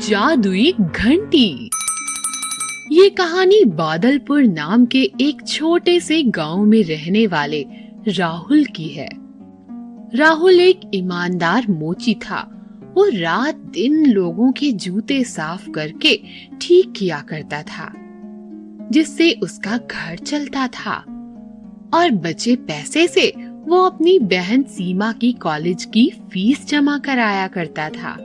जादुई घंटी। ये कहानी बादलपुर नाम के एक छोटे से गांव में रहने वाले राहुल की है। राहुल एक ईमानदार मोची था। वो रात दिन लोगों के जूते साफ करके ठीक किया करता था, जिससे उसका घर चलता था और बचे पैसे से वो अपनी बहन सीमा की कॉलेज की फीस जमा कराया करता था।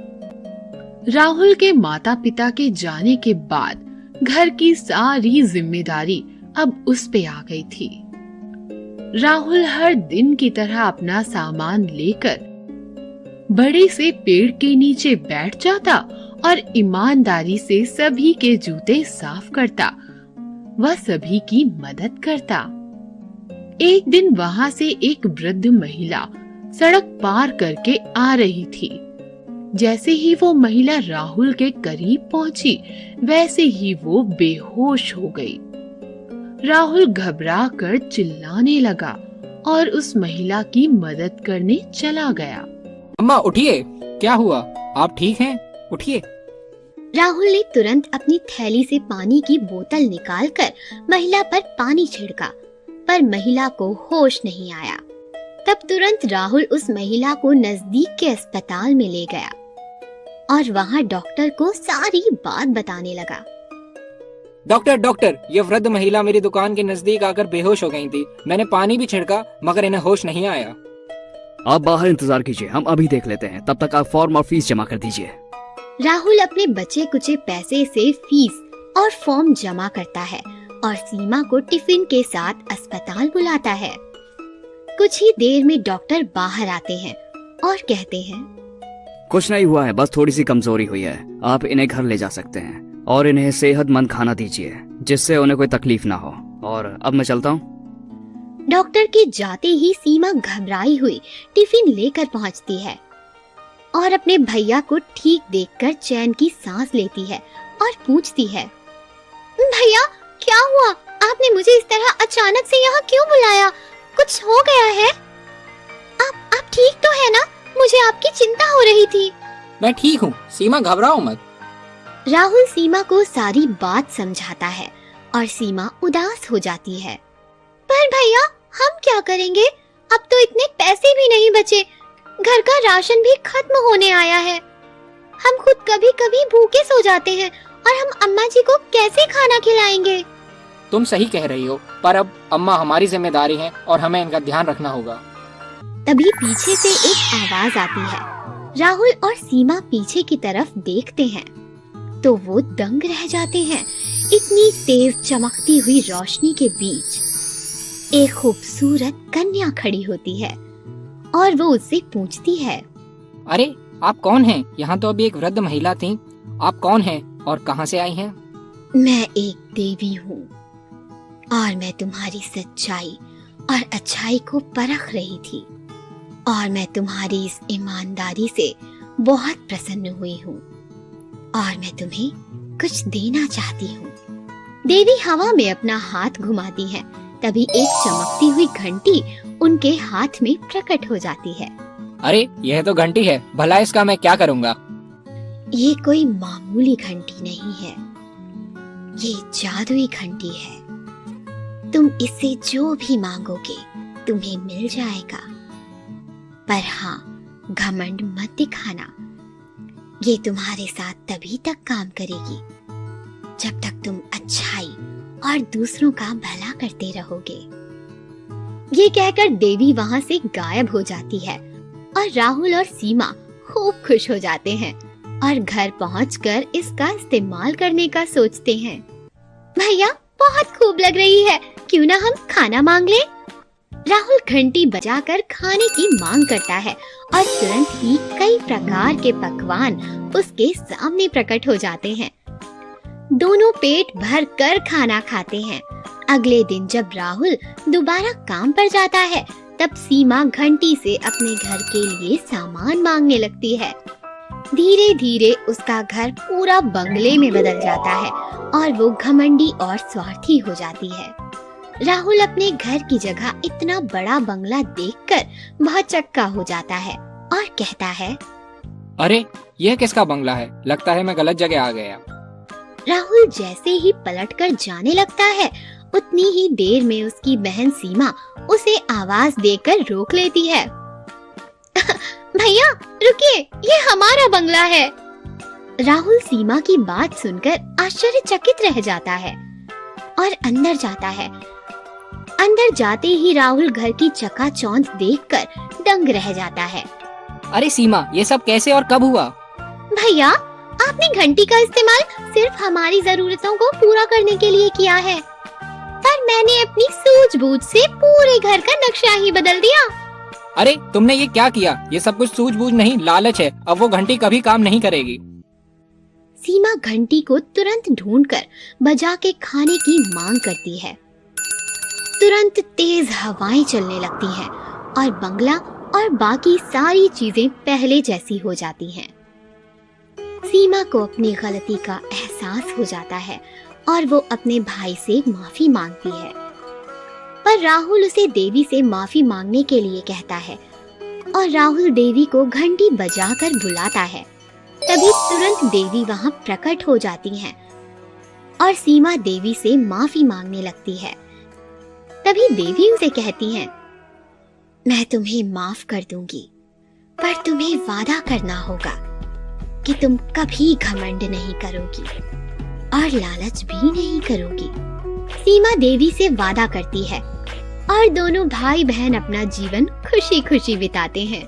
राहुल के माता पिता के जाने के बाद घर की सारी जिम्मेदारी अब उस पे आ गई थी। राहुल हर दिन की तरह अपना सामान लेकर बड़े से पेड़ के नीचे बैठ जाता और ईमानदारी से सभी के जूते साफ करता व सभी की मदद करता। एक दिन वहां से एक वृद्ध महिला सड़क पार करके आ रही थी। जैसे ही वो महिला राहुल के करीब पहुंची, वैसे ही वो बेहोश हो गई। राहुल घबरा कर चिल्लाने लगा और उस महिला की मदद करने चला गया। अम्मा उठिए, क्या हुआ? आप ठीक हैं? उठिए। राहुल ने तुरंत अपनी थैली से पानी की बोतल निकालकर महिला पर पानी छिड़का, पर महिला को होश नहीं आया। तब तुरंत राहुल उस महिला को नजदीक के अस्पताल में ले गया और वहाँ डॉक्टर को सारी बात बताने लगा। डॉक्टर, ये वृद्ध महिला मेरी दुकान के नजदीक आकर बेहोश हो गई थी। मैंने पानी भी छिड़का मगर इन्हें होश नहीं आया। आप बाहर इंतजार कीजिए, हम अभी देख लेते हैं। तब तक आप फॉर्म और फीस जमा कर दीजिए। राहुल अपने बचे कुचे पैसे से फीस और फॉर्म जमा करता है और सीमा को टिफिन के साथ अस्पताल बुलाता है। कुछ ही देर में डॉक्टर बाहर आते हैं और कहते हैं, कुछ नहीं हुआ है, बस थोड़ी सी कमजोरी हुई है। आप इन्हें घर ले जा सकते हैं और इन्हें सेहतमंद खाना दीजिए, जिससे उन्हें कोई तकलीफ ना हो। और अब मैं चलता हूँ। डॉक्टर के जाते ही सीमा घबराई हुई टिफिन लेकर पहुँचती है और अपने भैया को ठीक देखकर चैन की सांस लेती है और पूछती है, भैया क्या हुआ? आपने मुझे इस तरह अचानक से यहाँ क्यों बुलाया? कुछ हो गया है? आप ठीक तो है ना? मुझे आपकी चिंता हो रही थी। मैं ठीक हूँ सीमा, घबराओ मत। राहुल सीमा को सारी बात समझाता है और सीमा उदास हो जाती है। पर भैया हम क्या करेंगे? अब तो इतने पैसे भी नहीं बचे, घर का राशन भी खत्म होने आया है। हम खुद कभी कभी भूखे सो जाते हैं और हम अम्मा जी को कैसे खाना खिलाएंगे? तुम सही कह रही हो, पर अब अम्मा हमारी जिम्मेदारी है और हमें इनका ध्यान रखना होगा। तभी पीछे से एक आवाज आती है। राहुल और सीमा पीछे की तरफ देखते हैं तो वो दंग रह जाते हैं। इतनी तेज चमकती हुई रोशनी के बीच एक खूबसूरत कन्या खड़ी होती है और वो उससे पूछती है, अरे आप कौन हैं? यहाँ तो अभी एक वृद्ध महिला थी। आप कौन हैं और कहाँ से आई हैं? मैं एक देवी हूँ और मैं तुम्हारी सच्चाई और अच्छाई को परख रही थी और मैं तुम्हारी इस ईमानदारी से बहुत प्रसन्न हुई हूँ और मैं तुम्हें कुछ देना चाहती हूँ। देवी हवा में अपना हाथ घुमाती है। तभी एक चमकती हुई घंटी उनके हाथ में प्रकट हो जाती है। अरे यह तो घंटी है, भला इसका मैं क्या करूँगा? ये कोई मामूली घंटी नहीं है, ये जादुई घंटी है। तुम इससे जो भी मांगोगे तुम्हें मिल जाएगा, पर हाँ घमंड मत दिखाना। ये तुम्हारे साथ तभी तक काम करेगी जब तक तुम अच्छाई और दूसरों का भला करते रहोगे। ये कहकर देवी वहाँ से गायब हो जाती है और राहुल और सीमा खूब खुश हो जाते हैं और घर पहुंचकर इसका इस्तेमाल करने का सोचते हैं। भैया बहुत खूब लग रही है, क्यों ना हम खाना मांग लें? राहुल घंटी बजाकर खाने की मांग करता है और तुरंत ही कई प्रकार के पकवान उसके सामने प्रकट हो जाते हैं। दोनों पेट भर कर खाना खाते हैं। अगले दिन जब राहुल दोबारा काम पर जाता है, तब सीमा घंटी से अपने घर के लिए सामान मांगने लगती है। धीरे धीरे उसका घर पूरा बंगले में बदल जाता है और वो घमंडी और स्वार्थी हो जाती है। राहुल अपने घर की जगह इतना बड़ा बंगला देखकर बहुत चक्का हो जाता है और कहता है, अरे यह किसका बंगला है? लगता है मैं गलत जगह आ गया। राहुल जैसे ही पलटकर जाने लगता है, उतनी ही देर में उसकी बहन सीमा उसे आवाज देकर रोक लेती है। भैया रुकिए, ये हमारा बंगला है। राहुल सीमा की बात सुनकर आश्चर्यचकित रह जाता है और अंदर जाता है। अंदर जाते ही राहुल घर की चकाचौंध देखकर दंग रह जाता है। अरे सीमा, ये सब कैसे और कब हुआ? भैया, आपने घंटी का इस्तेमाल सिर्फ हमारी जरूरतों को पूरा करने के लिए किया है, पर मैंने अपनी सूझबूझ से पूरे घर का नक्शा ही बदल दिया। अरे तुमने ये क्या किया? ये सब कुछ सूझबूझ नहीं, लालच है। अब वो घंटी कभी काम नहीं करेगी। सीमा घंटी को तुरंत ढूंढकर बजा के खाने की मांग करती है। तुरंत तेज हवाएं चलने लगती हैं और बंगला और बाकी सारी चीजें पहले जैसी हो जाती हैं। सीमा को अपनी गलती का एहसास हो जाता है और वो अपने भाई से माफी मांगती है, पर राहुल उसे देवी से माफी मांगने के लिए कहता है और राहुल देवी को घंटी बजाकर बुलाता है। तभी तुरंत देवी वहां प्रकट हो जाती हैं और सीमा देवी से माफी मांगने लगती है। तभी देवी उसे कहती हैं, मैं तुम्हें माफ कर दूंगी, पर तुम्हें वादा करना होगा कि तुम कभी घमंड नहीं करोगी और लालच भी नहीं करोगी। सीमा देवी से वादा करती है और दोनों भाई बहन अपना जीवन खुशी खुशी बिताते हैं।